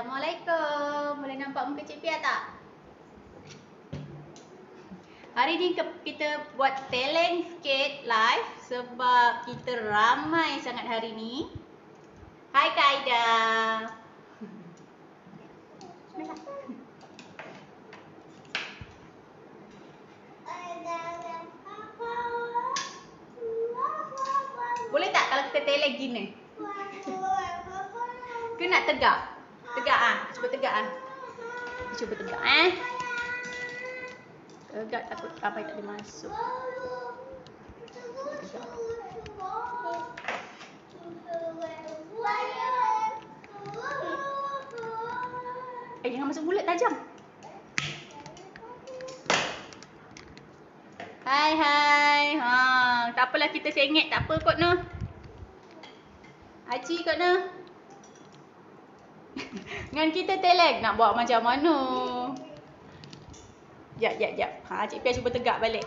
Assalamualaikum. Boleh nampak muka Cik Pia tak? Hari ni kita buat talent sikit live sebab kita ramai sangat hari ni. Hai Kak Aida. Boleh tak kalau kita talent gini? Ke nak tegak? Tegak ah. Cuba tegak ah. Cuba tegak Tegak, takut apa tak boleh masuk. Tegak. Jangan masuk mulut, tajam. Hai. Tak apalah, kita sengit tak apa kot noh. Haji kot noh. Dengan kita telek nak buat macam mana? Jap. Cik Pia cuba tegak balik.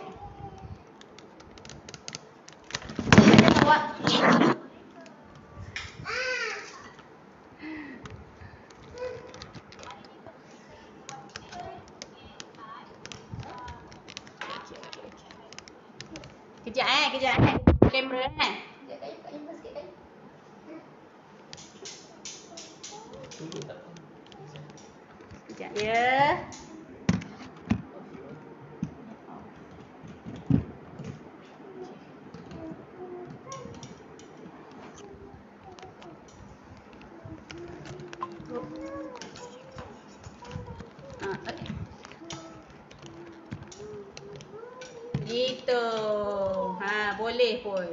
Awak. Kejap kamera Kejap ya. Gitu. Boleh pun.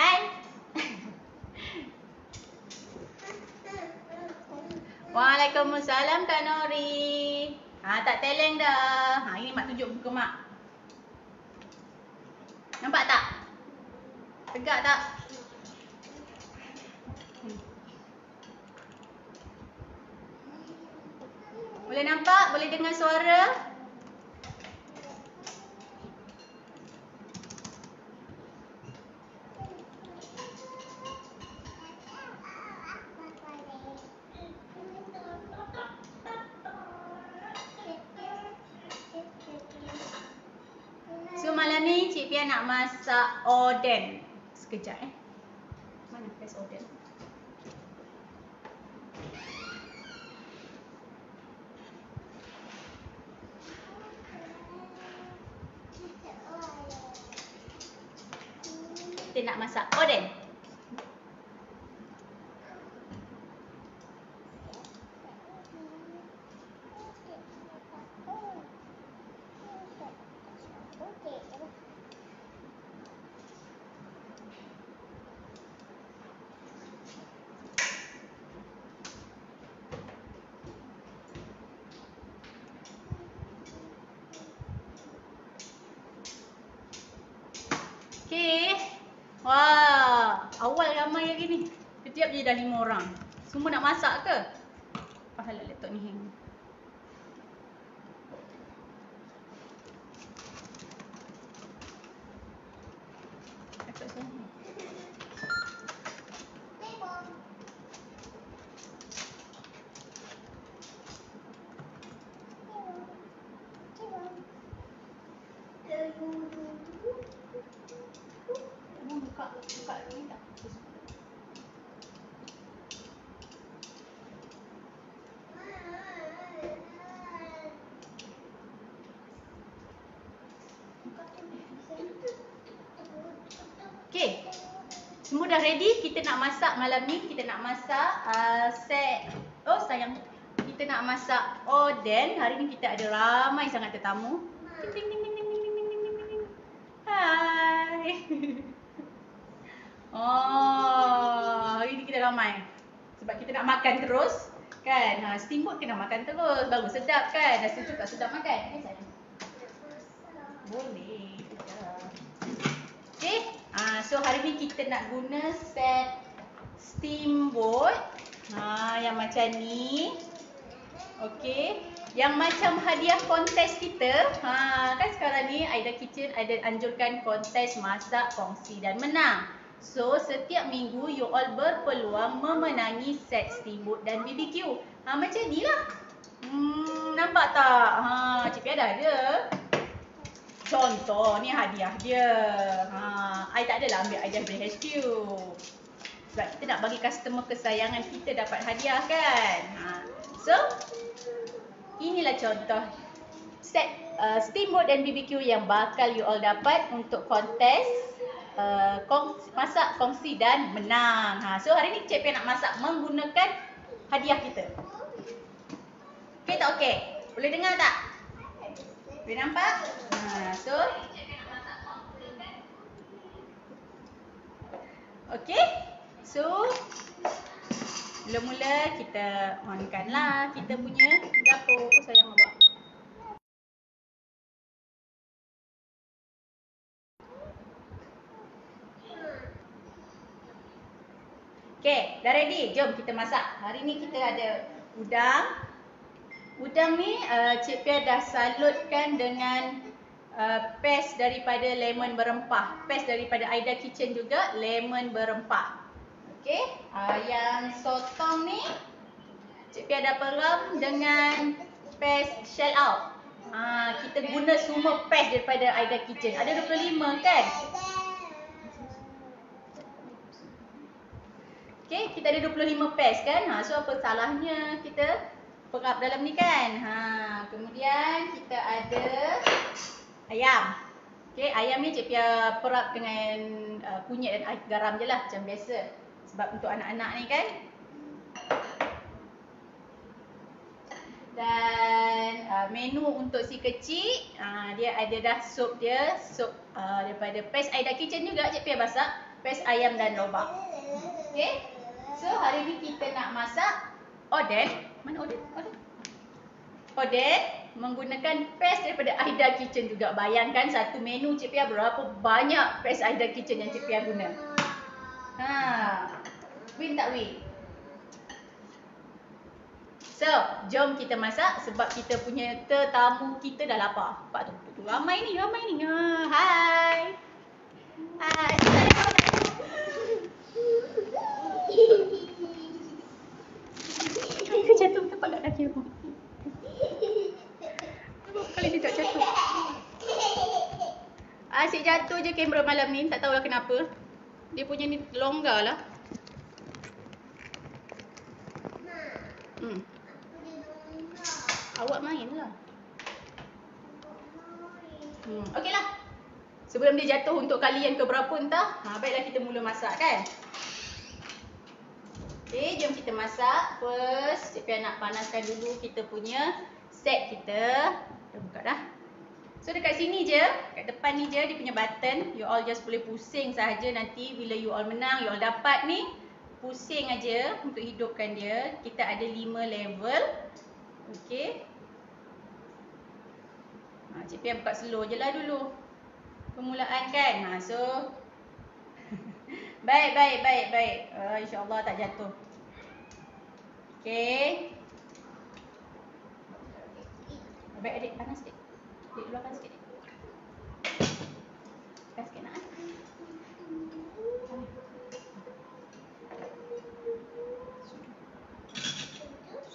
Hai. Waalaikumsalam Kak Nori. Tak teleng dah. Ini mak tunjuk muka mak. Nampak tak? Tegak tak? Boleh nampak? Boleh dengar suara? So malam ni Cik Pia nak masak oden. Sekejap Mana best oden? Kita nak masak oden. Okey. Wah, awal ramai hari ni. Kejap je dah 5 orang. Semua nak masak ke? Pahala laptop ni hang. Buka ni tak? Okey. Semua dah ready. Kita nak masak malam ni. Kita nak masak kita nak masak oden. Hari ni kita ada ramai sangat tetamu. Ding ding ding ding ding ding ding ding ding. Hai. Hari ni kita ramai. Sebab kita nak makan terus kan. Steamboat kena makan terus. Baru sedap kan. Dah sejuk tak sedap makan. Sayang. Boleh. Okay. So hari ni kita nak guna set steamboat. Yang macam ni. Okay. Yang macam hadiah kontes kita. Kan sekarang ni Aida Kitchen ada anjurkan kontes masak, kongsi dan menang. So, setiap minggu you all berpeluang memenangi set steamboat dan BBQ. Macam ni lah. Nampak tak? Cik Pia dah ada. Contoh, ni hadiah dia. I tak adalah ambil hadiah dari HQ. Sebab kita nak bagi customer kesayangan kita dapat hadiah kan. So, inilah contoh set steamboat dan BBQ yang bakal you all dapat untuk kontes masak, kongsi dan menang. So hari ni Cik Pia nak masak menggunakan hadiah kita. Okey tak okey? Boleh dengar tak? Boleh nampak? So okey. So mula-mula kita onkanlah kita punya dapur. Sayang awak. Okay, dah ready? Jom kita masak. Hari ni kita ada udang. Udang ni Cik Pia dah salutkan dengan paste daripada lemon berempah. Paste daripada Aida Kitchen juga, lemon berempah. Okay, yang sotong ni Cik Pia dah peram dengan paste shell out. Kita guna semua paste daripada Aida Kitchen. Ada 25 kan? Okay, kita ada 25 paste kan? So apa salahnya kita perap dalam ni kan? Kemudian kita ada ayam. Okay, ayam ni Cik Pia perap dengan kunyit dan air garam je lah macam biasa. Sebab untuk anak-anak ni kan. Dan menu untuk si kecil, dia ada dah sup dia. Sup daripada paste Aida Kitchen juga Cik Pia masak. Paste ayam dan lobak. Okay. So hari ni kita nak masak oden. Mana oden? Oden menggunakan paste daripada Aida Kitchen juga. Bayangkan satu menu Cik Pia berapa banyak paste Aida Kitchen yang Cik Pia guna. Win tak win? So, jom kita masak sebab kita punya tetamu kita dah lapar. Nampak tu? Ramai ni. Hai. Hai. Aku jatuh tempat kat kaki aku. Berapa kali dia tak jatuh? Asyik jatuh je kamera malam ni. Tak tahulah kenapa. Dia punya ni longgar lah. Awak main lah. Okey lah. Sebelum dia jatuh untuk kali yang keberapa entah. Baiklah kita mula masak kan. Okay, jom kita masak. First, Cik Pia nak panaskan dulu kita punya set kita. Dah buka dah. So dekat sini je, kat depan ni je dia punya button. You all just boleh pusing sahaja nanti bila you all menang, you all dapat ni. Pusing aja untuk hidupkan dia. Kita ada 5 level. Okay. Cik Pia buka slow je lah dulu. Permulaan kan. So Baik. InsyaAllah tak jatuh. Okay. Baik adik, panas sikit. Adik luarkan sikit. Panas sikit nak.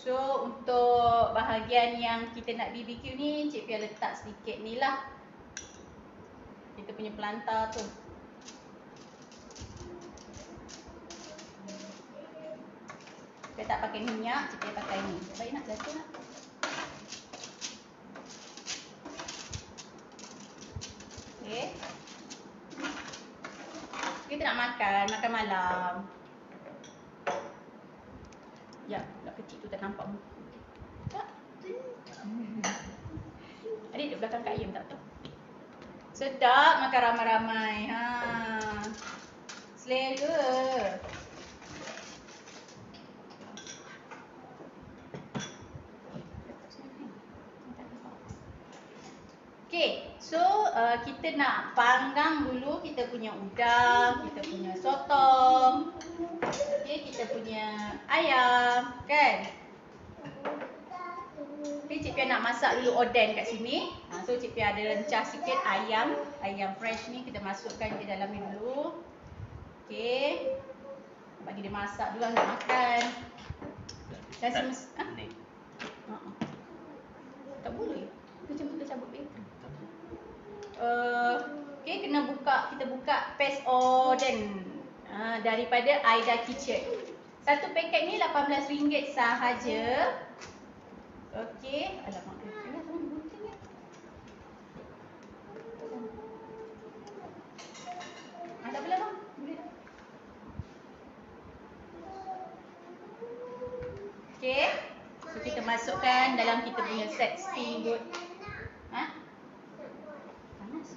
So untuk bahagian yang kita nak BBQ ni, Cik Pia letak sedikit ni lah. Kita punya pelantar tu. Cik Pia tak pakai minyak, Cik Pia pakai ni. Baik nak jatuh nak. Okay. Kita nak makan malam. Ya, budak kecil tu tak nampak muka. Tak. Adik duduk belakang Kak Ayam tak tahu. Sedap makan ramai-ramai. Selera. Okay, so kita nak panggang dulu kita punya udang, kita punya sotong, okay, kita punya ayam, kan? Okay, Cik Pia nak masak dulu oden kat sini. So Cik Pia ada rencah sikit ayam fresh ni kita masukkan ke dalam ni dulu. Okey. Bagi dia masak dulu lah nak makan. Dan Ni. tak boleh. Kita cabut dia. Okey, kita buka paste oden daripada Aida Kitchen. Satu paket ni RM18 sahaja. Okey, alamak. Ada boleh bang? Boleh dah. Okey. So kita masukkan dalam kita punya set steamboat. Panas.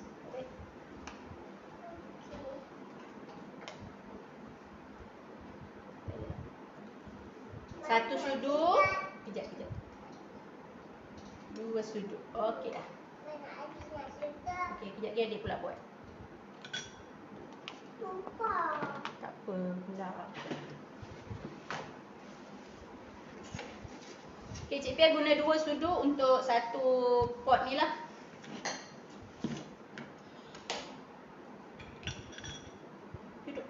Satu sudu. Kejap. 2 sudu. Okey dah. Okey, kejap lagi adik pula buat. Tak apa pula. Okey, Cik Pia guna 2 sudu untuk satu pot ni lah. Duduk.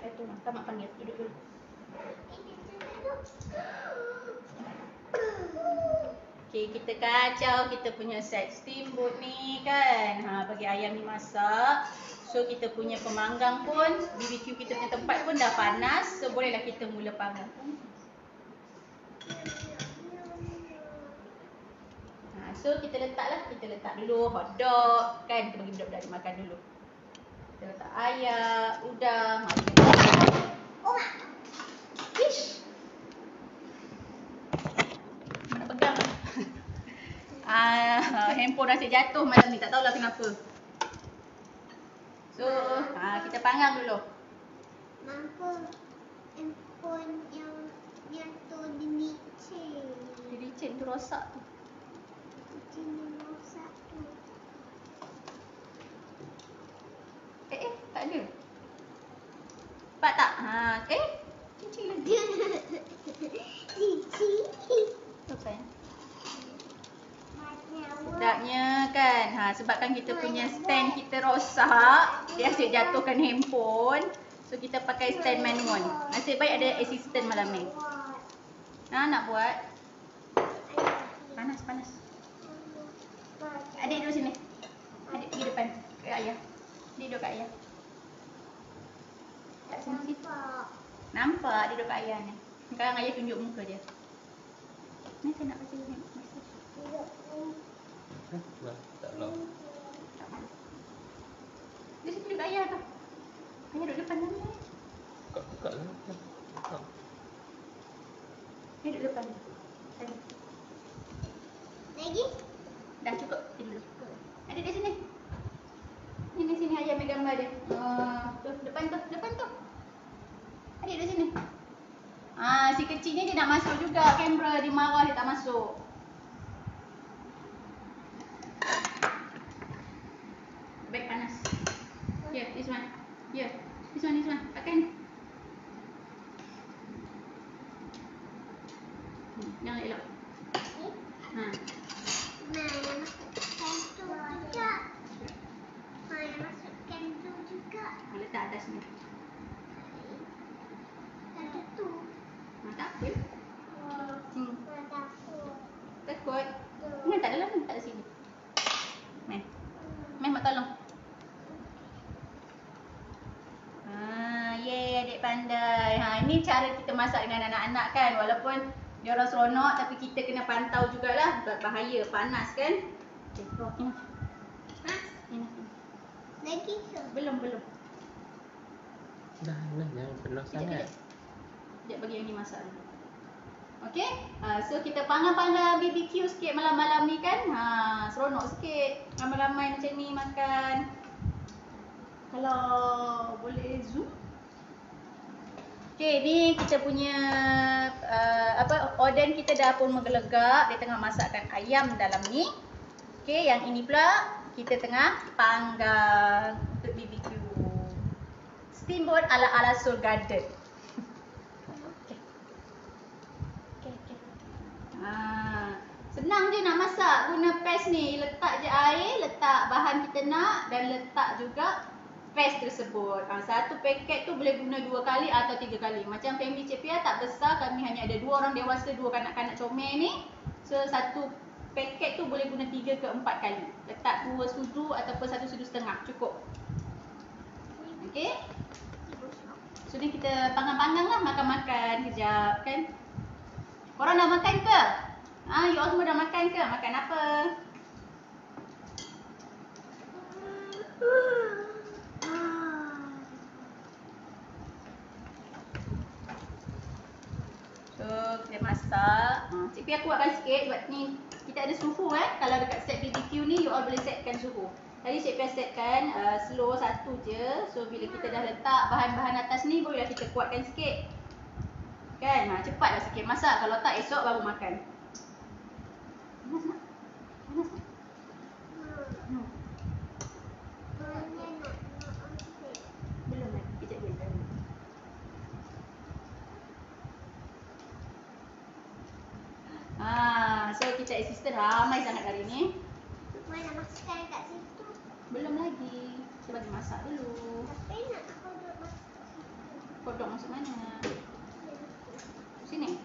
Itu mak panggil. Duduk dulu. Okey, kita kacau kita punya set steamboat ni kan. Bagi ayam ni masak. So kita punya pemanggang pun, BBQ kita punya tempat pun dah panas. So bolehlah kita mula panggang. So kita letak dulu hotdog kan. Kita bagi budak-budak dia makan dulu. Kita letak ayam, udang. Fish. Mana pegang? Handphone asyik jatuh malam ni, tak tahulah kenapa. So, kita panggang dulu. Mampu handphone yang jatuh di licin. Di licin tu rosak tu. Licin yang rosak tu. Tak ada. Nampak tak? Cincin lagi. Licin. Apa ya? Sedapnya kan. Sebabkan kita punya stand kita rosak, dia asyik jatuhkan handphone. So kita pakai stand manual. Nasib baik ada assistant malam ni. Nak buat. Panas. Adik duduk sini. Adik pergi depan ke ayah. Dia duduk kat ayah. Tak sini. Nampak dia duduk kat ayah ni. Sekarang ayah tunjuk muka dia. Ni saya nak baca ni. Tak long. Dia sini duduk kat ayah tu. Ayah duduk depan ni. Buka lah. Dia duduk depan. Lagi? Dah cukup. Dia duduk. Adik di sini. Sini ayah ambil gambar dia. Tu depan tu. Adik duduk sini. Si kecilnya dia nak masuk juga kamera, dia marah dia tak masuk. Baik panas. This one. This one. Pakai ni. Jangan elok. Masukkan tu juga. Letak atas ni. Ada tu. Tak apa. Takut. Tu. Ni tak dalam ni, tak ada sini. Meh mak tolong. Yeay, adik pandai. Ini cara kita masak dengan anak-anak kan. Walaupun dia orang seronok tapi kita kena pantau jugalah. Bahaya, panas kan. Okay, ini. Lagi ke? Belum. Dah, jangan penuh sangat. Sekejap bagi yang ni masak dulu. Okay, so kita panggang-panggang BBQ sikit malam-malam ni kan. Seronok sikit. Ramai-ramai macam ni makan. Kalau boleh zoom. Okay, ni kita punya oden kita dah pun menggelegak. Dia tengah masakkan ayam dalam ni. Okay, yang ini pula kita tengah panggang untuk BBQ. Steamboat ala-ala Seoul Garden. Senang je nak masak guna paste ni. Letak je air, letak bahan kita nak dan letak juga paste tersebut. Satu paket tu boleh guna 2 kali atau 3 kali. Macam family Cik Pia tak besar, kami hanya ada 2 orang dewasa, 2 kanak-kanak comel ni. So satu paket tu boleh guna 3 ke 4 kali. Letak 2 sudu ataupun 1 sudu setengah, cukup. Okey. So ni kita panggang-panggang lah, makan-makan kejap kan. Korang dah makan ke? You all semua dah makan ke? Makan apa? So kita masak. Cik Pia kuatkan sikit sebab ni kita ada suhu Kalau dekat set BBQ ni you all boleh setkan suhu. Tadi Cik Pia setkan slow 1 je. So bila kita dah letak bahan-bahan atas ni bolehlah kita kuatkan sikit. Kan? Cepatlah sikit masak. Kalau tak esok baru makan. Panas tak? Panas tak? Belum lagi. Kejap je. So kita assistant ramai sangat hari ni. Mana masukkan kat situ? Belum lagi. Kita bagi masak dulu. Tapi nak kodok masuk situ. Kodok masuk mana? Sini.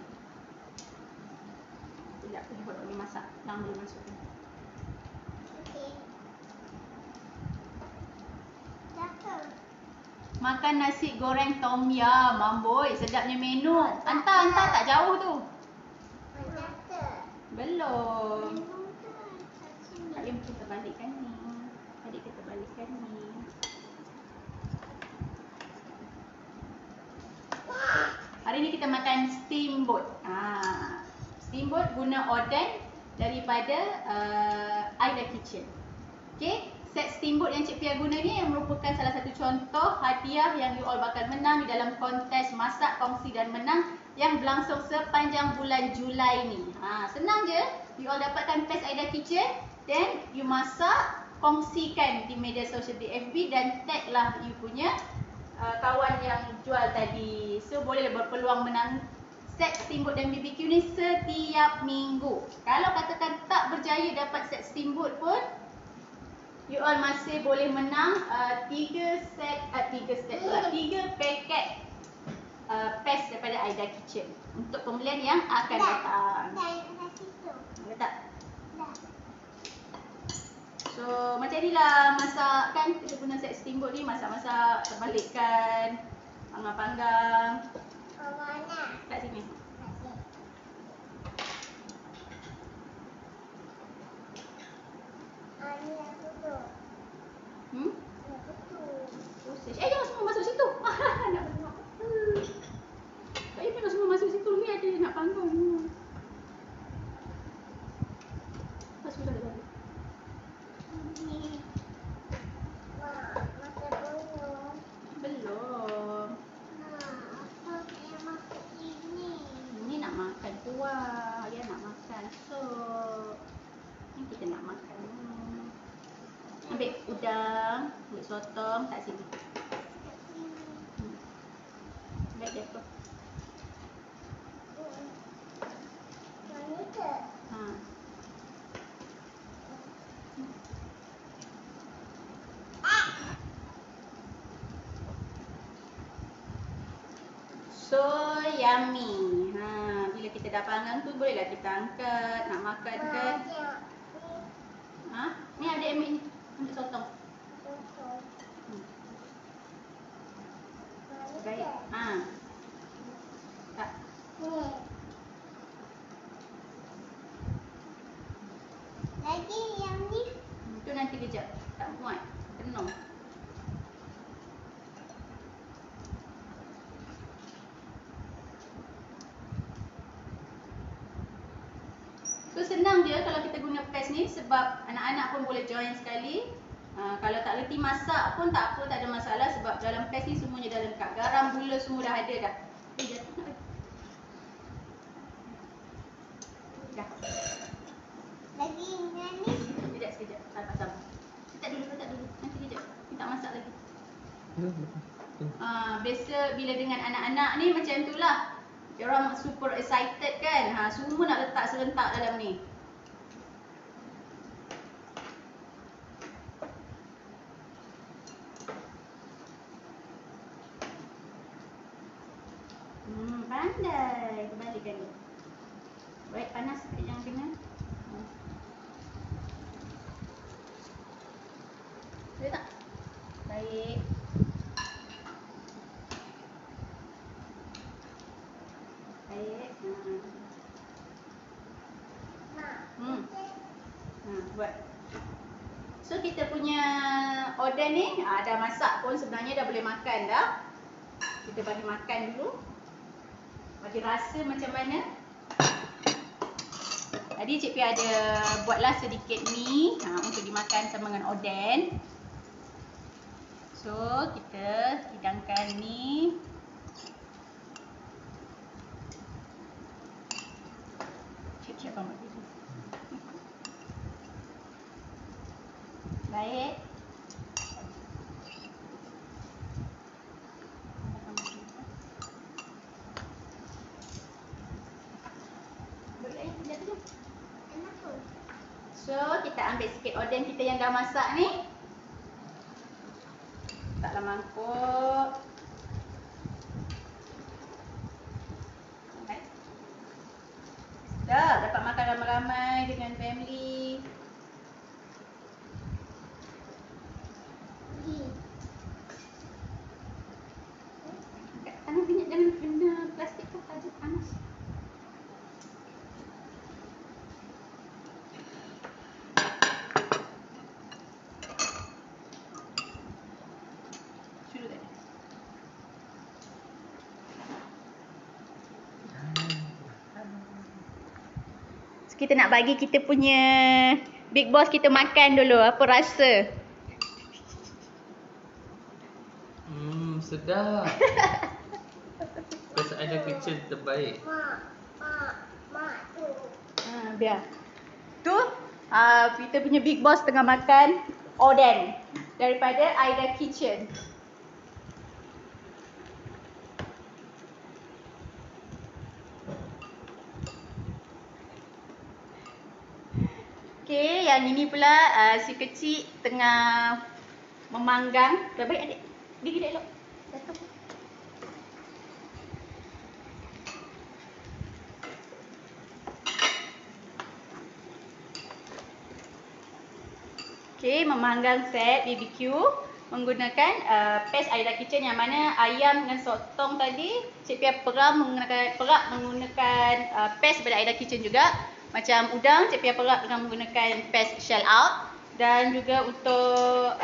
Sekejap, ni kodok ni masak. Lang boleh masuk. Okey. Dah ke? Makan nasi goreng tom yum, Mamboy. Sedapnya menu. Hantar tak jauh tu. Dah ke? Belum. Minum tu kat sini. Tak payah kita balikkan ni. Adik kita balikkan ni. Hari ni kita makan steamboat. Steamboat guna oden daripada Aida Kitchen. Okey, set steamboat yang Cik Pia guna ni yang merupakan salah satu contoh hadiah yang you all bakal menang di dalam kontes masak, kongsi dan menang yang berlangsung sepanjang bulan Julai ni. Senang je. You all dapatkan page Aida Kitchen, then you masak, kongsikan di media sosial di FB dan tag lah you punya kawan yang jual tadi. So boleh berpeluang menang set steamboat dan BBQ ni setiap minggu. Kalau katakan tak berjaya dapat set steamboat pun, you all masih boleh menang 3 paket paste daripada Aida Kitchen untuk pembelian yang akan datang. Dah kat situ. Letak. Dah. So macam inilah masak kan, kita guna set steamboat ni, masak-masak, terbalikkan, panggang-panggang. Mana? Kat sini. Ni yang betul. Yang betul. Sausage. Jangan semua masuk situ. Nak bengok. Tak payah tengok semua masuk situ. Ni ada nak panggang. Lepas sudah dah balik. Ni. Wah, masa belum. Belum. Apa yang masuk sini? Ni nak makan kuah. Dia nak makan sup. Ni kita nak makan. Ambil udang, ambil sotong kat sini. Kat sini. Baik dia apa? Yang ni ke? So yummy. Bila kita dah panggang tu bolehlah kita angkat, nak makan kan. Ni adik ambil ni. Ambil sotong. Baik. Tak. Lagi yang ni. Itu nanti kejap. Tak muat. Penuh. So senang je kalau kita guna paste ni sebab anak-anak pun boleh join sekali. Kalau tak reti masak pun tak apa, tak ada masalah sebab dalam paste ni semuanya dah lengkap. Garam, gula semua dah ada dah. Dah. Lagi yang ni. Sekejap. Sabar. Letak dulu. Nanti kejap. Ni tak masak lagi. Biasa bila dengan anak-anak ni macam tu lah. Diorang super excited kan. Semua nak letak serentak dalam ni. Pandai. Kembalikan dulu. Baik, panas sikit jangan kena. Boleh tak? Baik. Baik. Buat. So kita punya oden ni dah masak pun sebenarnya dah boleh makan dah. Kita bagi makan dulu. Bagi rasa macam mana. Tadi Cik Pi ada buatlah sedikit mi untuk dimakan sama dengan oden. So kita hidangkan ni. Siap-siap banget. Baik. So kita ambil sikit oden kita yang dah masak ni. Letaklah mangkuk. Dah dapat makan ramai-ramai dengan family. Tangan minyak jangan kena plastik tu, ada panas. Sudah tadi. So, kita nak bagi kita punya big boss kita makan dulu. Apa rasa? Sedap. Pasal ada kitchen terbaik. Mak tu. Biar. Tu kita punya big boss tengah makan oden daripada Aida Kitchen. Okey, yang ini pula si kecil tengah memanggang. Baik adik. Gigi dia elok. Jatuh. Okey, memanggang set BBQ menggunakan paste Aida Kitchen yang mana ayam dengan sotong tadi Cik Pia perak menggunakan paste daripada Aida Kitchen juga. Macam udang Cik Pia perak dengan menggunakan paste shell out, dan juga untuk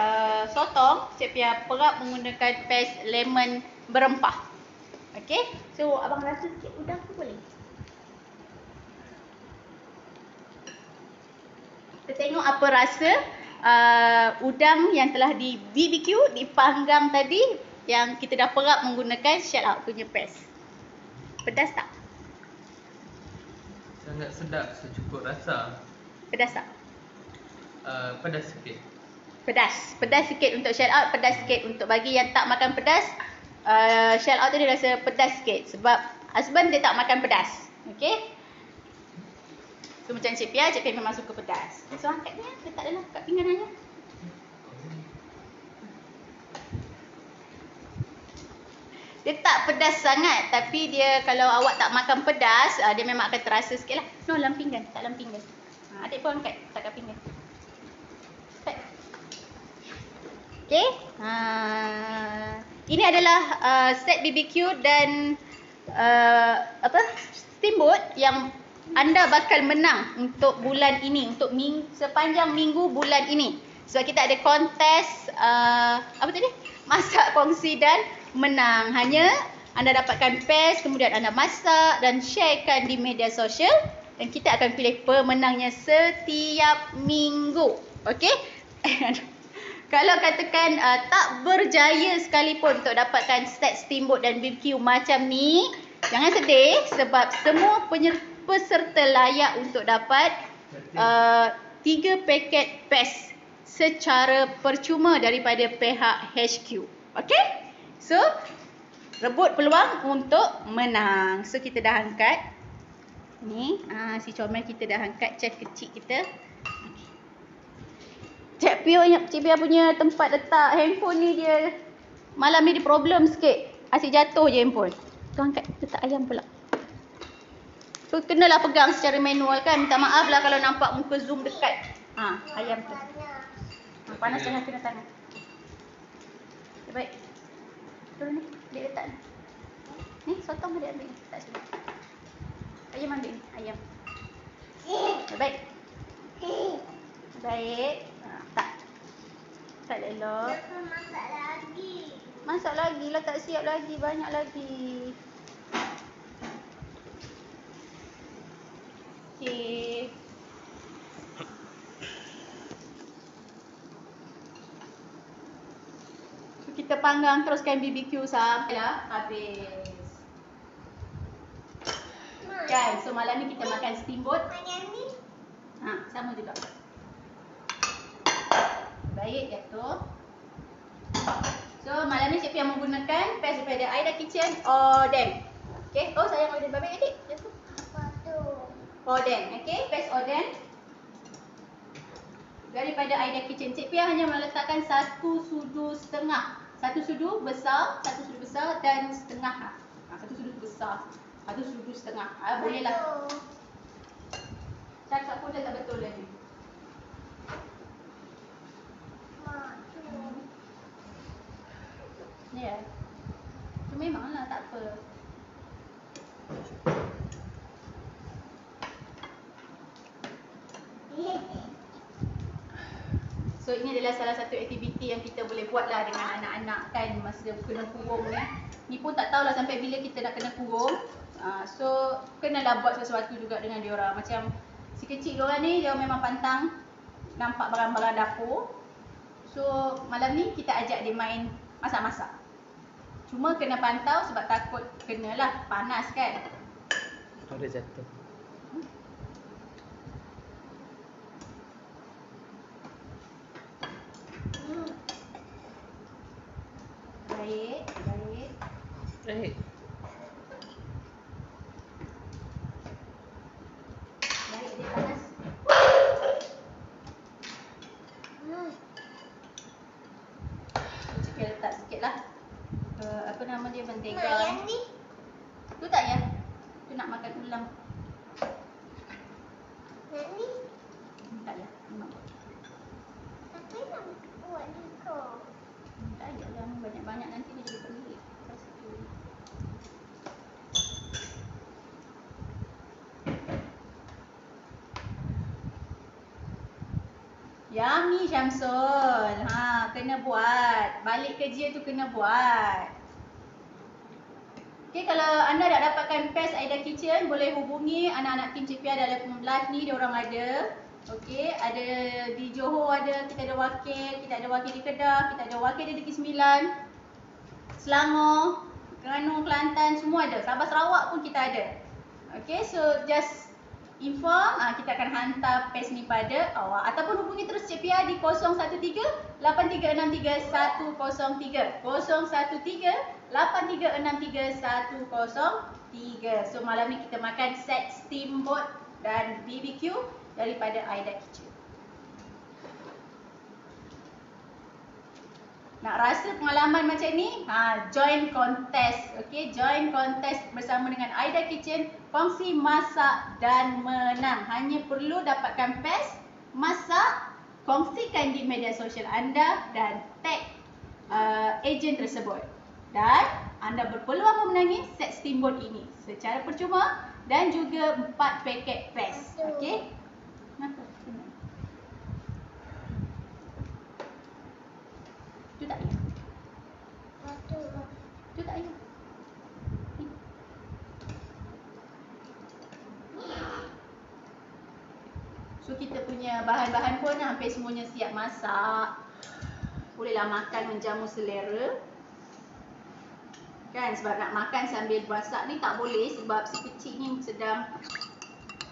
sotong Cik Pia perak menggunakan paste lemon berempah. Okey, so abang rasa sikit udang tu boleh? Kita tengok apa rasa udang yang telah di BBQ, dipanggang tadi, yang kita dah perak menggunakan shell out punya paste. Pedas tak? Sangat sedap secukup rasa. Pedas tak? Pedas sikit. Pedas sikit untuk shell out, pedas sikit untuk bagi yang tak makan pedas. Shell out tu dia rasa pedas sikit sebab husband dia tak makan pedas. Okey? So macam Cik Pia memang suka pedas. So angkatnya, letak dalam kat pingganannya. Dia tak pedas sangat, tapi dia kalau awak tak makan pedas, dia memang akan terasa sikit lah. No, dalam pinggan, tak dalam pinggan. Adik pun angkat, tak kat pinggan. Okay. Ini adalah set BBQ dan steamboat yang anda bakal menang untuk bulan ini, untuk sepanjang minggu bulan ini. Sebab kita ada kontes masak kongsi dan menang. Hanya anda dapatkan paste, kemudian anda masak dan sharekan di media sosial, dan kita akan pilih pemenangnya setiap minggu. Okey? Kalau katakan tak berjaya sekalipun untuk dapatkan set steamboat dan BBQ macam ni, jangan sedih sebab semua peserta layak untuk dapat 3 paket paste secara percuma daripada pihak HQ. Okey? So, rebut peluang untuk menang. So, kita dah angkat. Ni, si comel kita dah angkat chef kecil kita. Cik Pia punya tempat letak handphone ni dia malam ni dia problem sikit. Asyik jatuh je handphone. Tu angkat, letak ayam pula. Tu kenalah pegang secara manual kan. Minta maaf lah kalau nampak muka zoom dekat. Ayam tu. Panas jangan kena tangan. Okay, baik. Turun ni, dia letak ni. Ni sotong dia ambil ni, letak sini. Ayam ambil ni, ayam. Okay, baik. Baik. Tak. Tak elok. Masak lagi. Masak lagi lah, tak siap lagi, banyak lagi. Okey. So, kita panggang teruskan BBQ sampailah habis. Kan, so malam ni kita makan steamboat. Ayam ni. Sama juga. Baik, jatuh. So, malam ni Cik Pia menggunakan paste daripada Aida Kitchen Oden. Okay, sayang Oden baik adik. Jatuh. Apa tu? Oden, okay, paste Oden. Daripada Aida Kitchen. Cik Pia hanya meletakkan 1 sudu setengah. 1 sudu besar dan setengah. 1 sudu besar, 1 sudu setengah. Bolehlah. Cakap pun dah tak betul lagi. Ya. Tu memanglah tak apa. So ini adalah salah satu aktiviti yang kita boleh buatlah dengan anak-anak kan masa kena kurung ni. Ni pun tak tahulah sampai bila kita nak kena kurung. So kenalah buat sesuatu juga dengan diorang. Macam si kecil diorang ni dia memang pantang nampak barang-barang dapur. So malam ni kita ajak dia main masak-masak. Cuma kena pantau sebab takut kenalah panas kan. Ada jatuh. Baik. Baik. Baik, dia panas. Cik letak sikit lah. Apa nama dia, mentega. Ayam ni. Tu tak ya? Tu nak makan ulam. Yang ni. Tak ya? Memang. Tapi nak buat juga. Tak ya lah, banyak-banyak nanti dia jadi pelik. Yummy Syamsul. Kena buat. Balik kerja tu kena buat. Okay, kalau anda nak dapatkan paste Aida Kitchen, boleh hubungi anak-anak tim Cik Pia dalam live ni, dia orang ada. Okay, ada di Johor ada, kita ada wakil di Kedah, kita ada wakil di Negeri Sembilan, Selangor, Terengganu, Kelantan, semua ada. Sabah Sarawak pun kita ada. Okay, so just inform, kita akan hantar paste ni pada awak. Ataupun hubungi terus Cik Pia di 013-8363-103. 013-8363-103. So malam ni kita makan set steamboat dan BBQ daripada Aida Kitchen. Nak rasa pengalaman macam ni? Join contest. Okay, join contest bersama dengan Aida Kitchen. Kongsi masak dan menang. Hanya perlu dapatkan paste, masak, kongsikan di media sosial anda dan tag ejen tersebut. Dan anda berpeluang memenangi set steamboat ini secara percuma dan juga 4 paket paste. Okay? Kenapa? Itu tak payah. Itu tak payah. So kita punya bahan-bahan pun hampir semuanya siap masak. Bolehlah makan menjamu selera. Kan sebab nak makan sambil masak ni tak boleh sebab si kecil ni sedang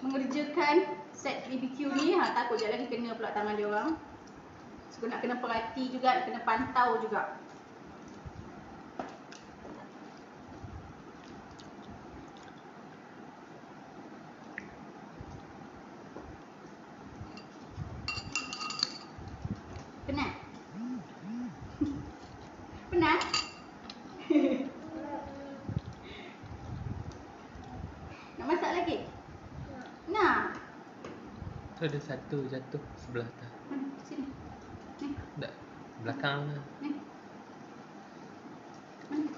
mengerjakan set BBQ ni. Takut je lagi kena pula tangan dia orang. So nak kena perhati juga, nak kena pantau juga. Penat? Penat? ada satu jatuh sebelah atas. Mana? Sini. Ni. Tak, belakang lah. Ni. Mana?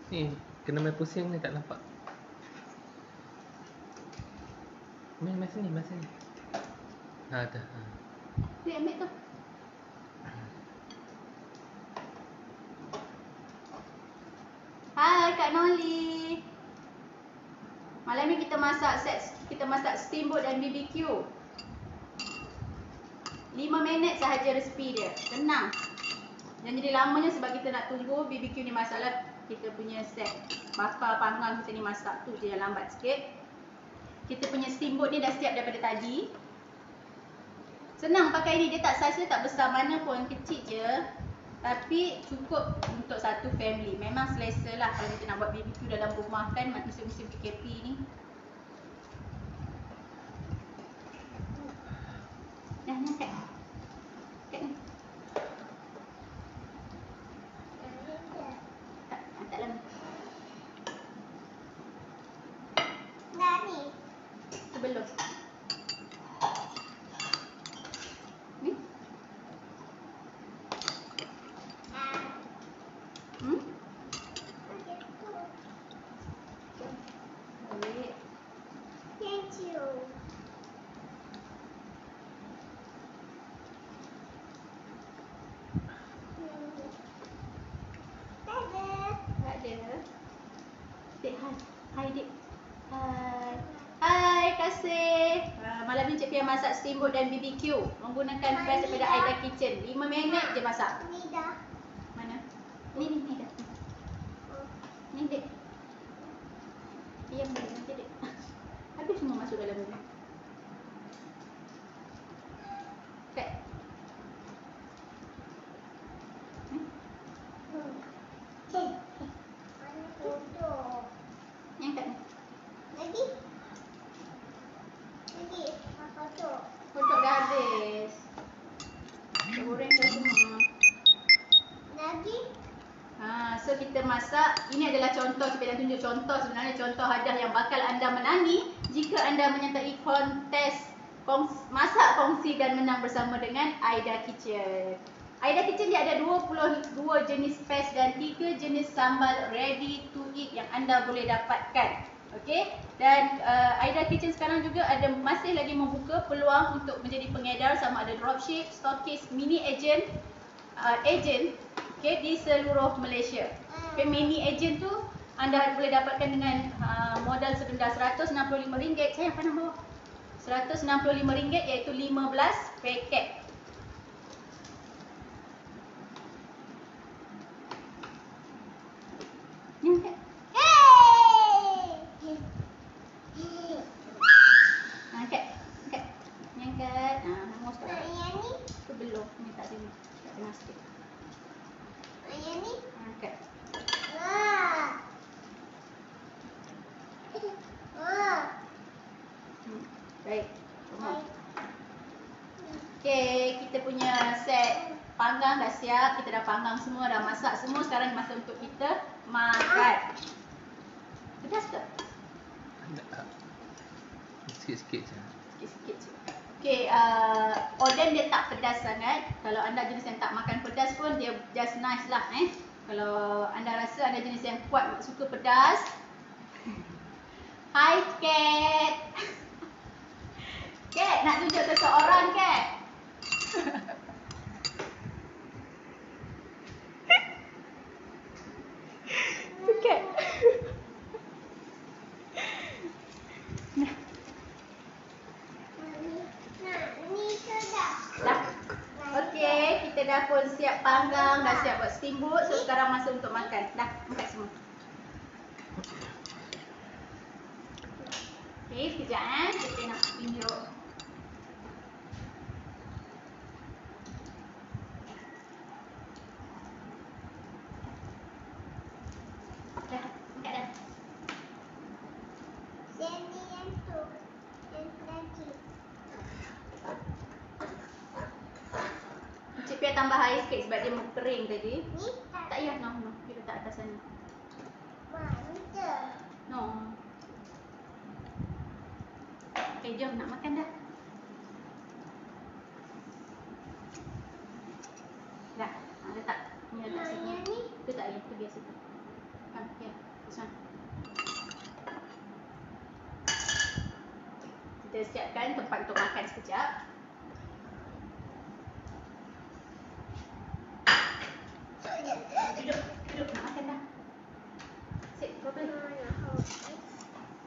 Ni, kena main pusing ni tak nampak. Main sini, main sini. Ha, dah. Ha. Ni ambil tu. Hai Kak Noli. Malam ni kita masak steamboat dan BBQ. 5 minit sahaja resipi dia. Senang. Dan jadi lamanya sebab kita nak tunggu BBQ ni masalah kita punya set bakar panggang kita ni masak tu je yang lambat sikit. Kita punya steamboat ni dah siap daripada tadi. Senang pakai ni, dia tak saiz dia tak besar mana pun, kecil je. Tapi cukup untuk satu family. Memang selesa lah kalau kita nak buat BBQ dalam rumah kan musim-musim PKP ni. Dah ni Kak. Kak ni. Tak lama. Dah ni. Sebelum. Ni? Hmm? Boleh. Thank you. Dadah. Tak ada. Dik, hai. Hai Dik. Hai. Hai, kasih. Malam ni Cik Pia masak steamboat dan BBQ menggunakan best daripada Aida Kitchen. 5 minit je masak. Ni dah. Mana? Ni dah. Ni Dik. Diam dulu nanti Dik. Habis semua masuk dalam ni. Kak. Ni. Mana kodok? Yang kat ni. Lagi? Lagi? Apa tu? Kodok dah habis. Kita goreng dah semua. Lagi? So kita masak, ini adalah contoh, kita nak tunjuk contoh sebenarnya contoh hadiah yang bakal anda menangi jika anda menyertai kontes masak kongsi dan menang bersama dengan Aida Kitchen. Aida Kitchen dia ada 22 jenis paste dan 3 jenis sambal ready to eat yang anda boleh dapatkan. Okey, dan Aida Kitchen sekarang juga masih lagi membuka peluang untuk menjadi pengedar sama ada dropship, stockist, mini agent, okay, di seluruh Malaysia. Okay, mini agent tu anda boleh dapatkan dengan modal serendah RM165. Saya apa nama? RM165 iaitu 15 paket. Ni okay. Angkat. Ni angkat. Hangus tak? Yang ni? Tu belum. Ni tak sini. Tak tengah sikit. Yang ni? Angkat. Wah. Wah. Baik. Okay, kita punya set panggang dah siap. Kita dah panggang semua, dah masak semua. Sekarang masa untuk kita makan. Pedas ke? Sikit-sikit je. Sikit-sikit je. Okay, oden dia tak pedas sangat. Kalau anda jenis yang tak makan pedas pun dia just nice lah. Kalau anda rasa anda jenis yang kuat suka pedas. Hai Cat. Cat, nak tunjuk seseorang Cat? Cat. Dah. Okey, kita dah pun siap panggang, dah siap buat steamboat. So sekarang masa untuk makan. Dah, makan semua. Okey, sekejap kita nak tunjuk. Dah, makan dah. Yang ni yang tu. Yang lagi. Cik Pia tambah air sikit sebab dia kering tadi. Ni tak. Tak payah, no. Dia letak atas sana. Mantap. No. Okay, jom nak makan dah. Yes, itu. Ya, this one. Kita siapkan tempat untuk makan sekejap. Duduk nak makan dah. Sit, problem.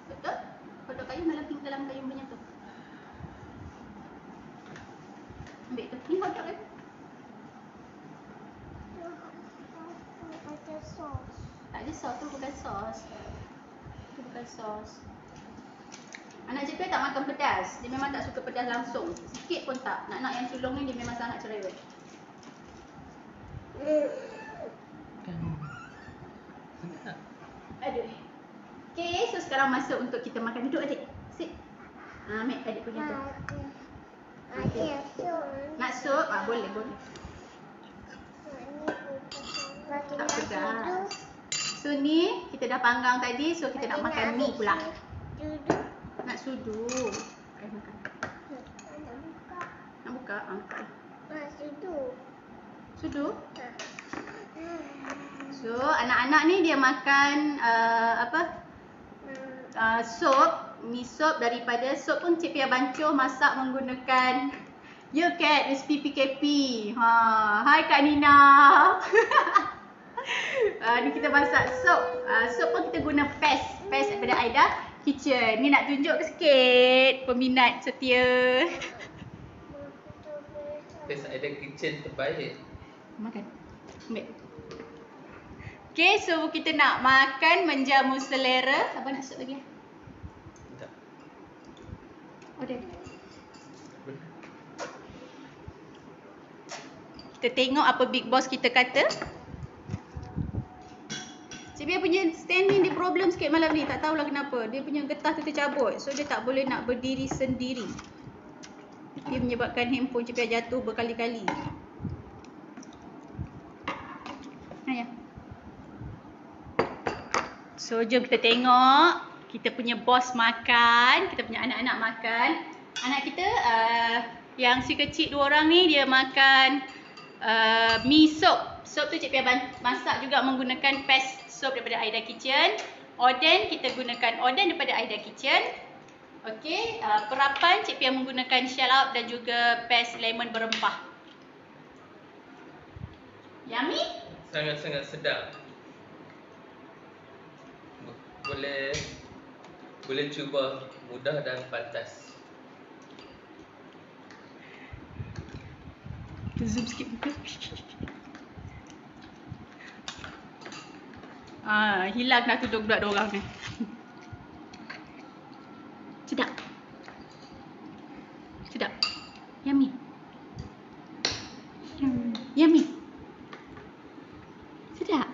Betul? Kodok kayu dalam kayu banyak tu. Ambil tu. Ni hotdog kan? Ada sos. Tak ada sos tu, bukan sos. Tu bukan sos. Anak Jepia tak makan pedas. Dia memang tak suka pedas langsung. Sikit pun tak. Nak yang sulung ni dia memang sangat cerewet. Sedap. Aduh. Okay, so sekarang masuk untuk kita makan. Duduk adik. Sit. Ambil adik punya tu. Ada sos. Nak sup? Boleh. Tak pedas. So ni kita dah panggang tadi. So kita nak makan mi pula. Duduk. Nak sudu. Ayo makan. Nak buka? Buka. Duduk. Sudu? So anak-anak ni dia makan sup, mi sup daripada sup pun Cik Pia Bancuh masak menggunakan Cat SPPKP. Hai Kak Nina. Ni kita masak sup. Sup pun kita guna PES daripada Aida Kitchen. Ni nak tunjuk sikit peminat setia. PES Aida Kitchen terbaik. Makan. Ambil. Okay, so kita nak makan menjamu selera. Abang nak sup lagi? Tak. Ada. Kita tengok apa Big Boss kita kata. Cik Bia punya stand ni dia problem sikit malam ni. Tak tahulah kenapa. Dia punya getah tu tercabut. So dia tak boleh nak berdiri sendiri. Dia menyebabkan handphone Cik Bia jatuh berkali-kali. Ya. So jom kita tengok kita punya bos makan, kita punya anak-anak makan. Anak kita yang si kecil 2 orang ni dia makan mi sup. Sup tu Cik Pia masak juga menggunakan PES sup daripada Aida Kitchen. Oden kita gunakan oden daripada Aida Kitchen. Okey, perapan Cik Pia menggunakan shallot dan juga PES lemon berempah. Yummy? Sangat-sangat sedap. Boleh cuba, mudah dan pantas. Zoom sikit muka. Hilang dah tudung budak 2 orang ni. Sedap. Sedap. Yummy. Yummy. Sedap.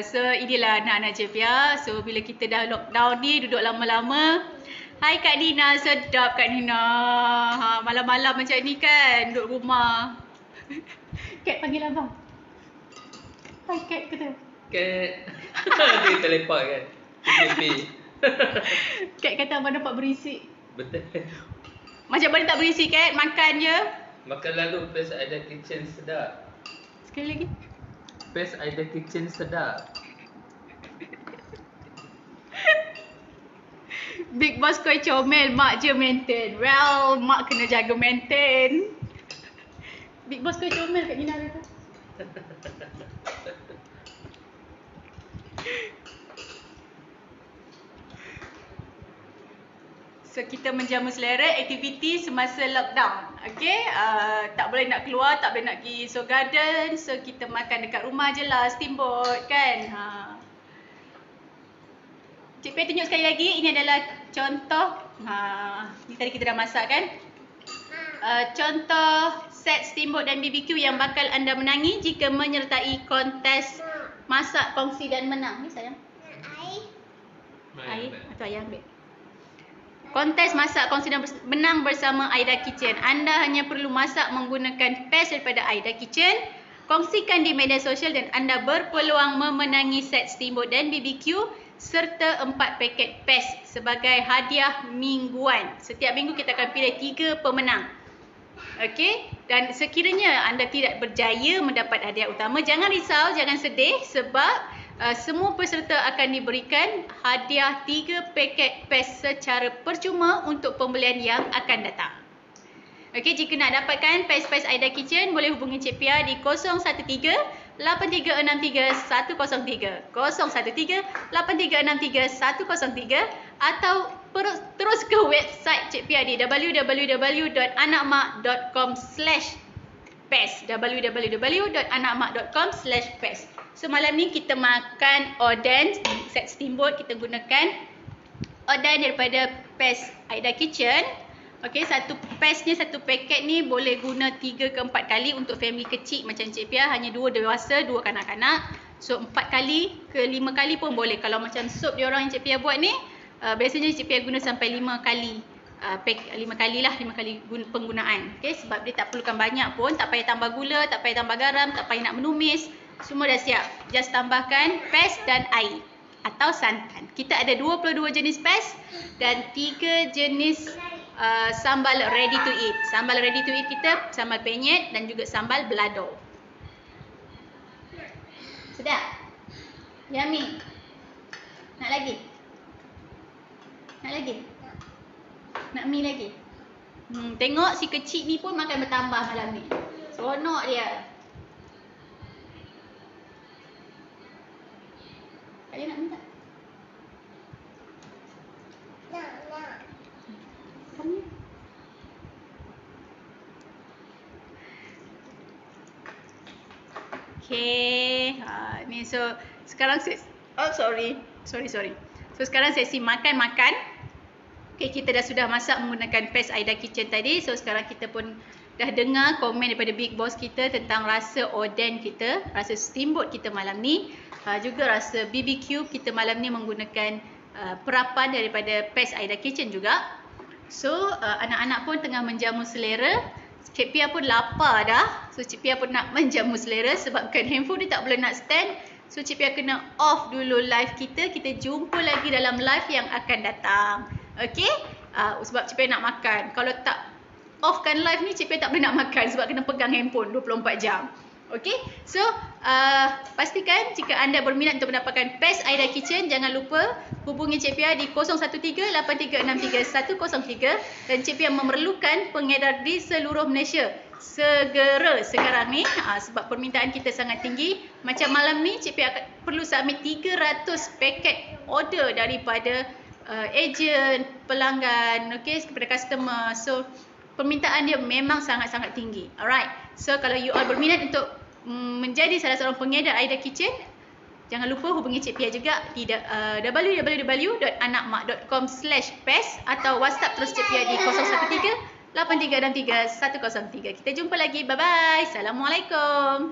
So inilah anak-anak Jepia. So bila kita dah lockdown ni duduk lama-lama. Hai Kak Nina, sedap Kak Nina. Malam-malam macam ni kan duduk rumah. Kat panggil abang. Hai Kat kata. Kat. Dia terlepak kan. PKP. Kat kata abang nampak berisik. Betul. Macam mana tak berisik Kat? Makan je. Makan lalu PES Aida Kitchen sedap. Sekali lagi. PES Aida Kitchen sedap. Big Boss koi comel, mak je maintain. Well, mak kena jaga maintain. Big Boss koi comel Kak Nina kata. So kita menjamu selera aktiviti semasa lockdown. Okay, tak boleh nak keluar, tak boleh nak pergi Seoul Garden. So kita makan dekat rumah je lah, steamboat kan. Cik Pia tunjuk sekali lagi, ini adalah contoh. Ni tadi kita dah masak kan. Contoh set steamboat dan BBQ yang bakal anda menangi jika menyertai kontes masak, kongsi dan menang. Ni sayang. Air atau ayah ambil. Kontes masak, kongsi dan menang bersama Aida Kitchen. Anda hanya perlu masak menggunakan PES daripada Aida Kitchen. Kongsikan di media sosial dan anda berpeluang memenangi set steamboat dan BBQ serta 4 paket PES sebagai hadiah mingguan. Setiap minggu kita akan pilih 3 pemenang. Okey, dan sekiranya anda tidak berjaya mendapat hadiah utama, jangan risau, jangan sedih sebab semua peserta akan diberikan hadiah 3 paket PES secara percuma untuk pembelian yang akan datang. Okey, jika nak dapatkan PES Aida Kitchen, boleh hubungi Cik Pia di 013-8363-103, 013-8363-103 atau terus ke website Cik Pia di www.anakmak.com/PES, www.anakmak.com/PES. So malam ni kita makan oden set steamboat. Kita gunakan oden daripada PES Aida Kitchen. Okey, satu PES ni, satu paket ni boleh guna 3 ke 4 kali untuk family kecil macam Cik Pia, hanya 2 dewasa, 2 kanak-kanak. So 4 kali ke 5 kali pun boleh. Kalau macam sup diorang yang Cik Pia buat ni, biasanya Cik Pia guna sampai 5 kali. 5 kali penggunaan. Okey, sebab dia tak perlukan banyak pun, tak payah tambah gula, tak payah tambah garam, tak payah nak menumis. Semua dah siap. Just tambahkan PES dan air atau santan. Kita ada 22 jenis PES dan 3 jenis sambal ready to eat. Sambal ready to eat kita sambal penyet dan juga sambal belado. Sedap? Yummy? Nak lagi? Nak lagi? Nak mi lagi? Tengok si kecil ni pun makan bertambah malam ni. Seronok dia. Kalian nak minta? Nak. Okay, ni so sekarang sorry. So sekarang sesi makan. Okay, kita sudah masak menggunakan PES Aida Kitchen tadi. So sekarang kita pun dah dengar komen daripada Big Boss kita tentang rasa oden kita, rasa steamboat kita malam ni, juga rasa BBQ kita malam ni menggunakan perapan daripada PES Aida Kitchen juga. So anak-anak pun tengah menjamu selera. Cik Pia pun lapar dah. So Cik Pia pun nak menjamu selera sebabkan handphone dia tak boleh nak stand. So Cik Pia kena off dulu live kita. Kita jumpa lagi dalam live yang akan datang. Okay? Sebab Cik Pia nak makan. Kalau tak offkan live ni, Cik Pia tak boleh nak makan sebab kena pegang handphone 24 jam. Okay? So pastikan jika anda berminat untuk mendapatkan PES Aida Kitchen, jangan lupa hubungi Cik Pia di 013-8363-103 dan Cik Pia memerlukan pengedar di seluruh Malaysia segera sekarang ni, sebab permintaan kita sangat tinggi. Macam malam ni Cik Pia perlu submit 300 paket order daripada ejen, pelanggan, okay, kepada customer. So permintaan dia memang sangat-sangat tinggi. Alright. So kalau you all berminat untuk menjadi salah seorang pengedar Aida Kitchen, jangan lupa hubungi Cik Pia juga di www.anakmak.com/PES atau WhatsApp terus Cik Pia di 013-8363-103. Kita jumpa lagi. Bye-bye. Assalamualaikum.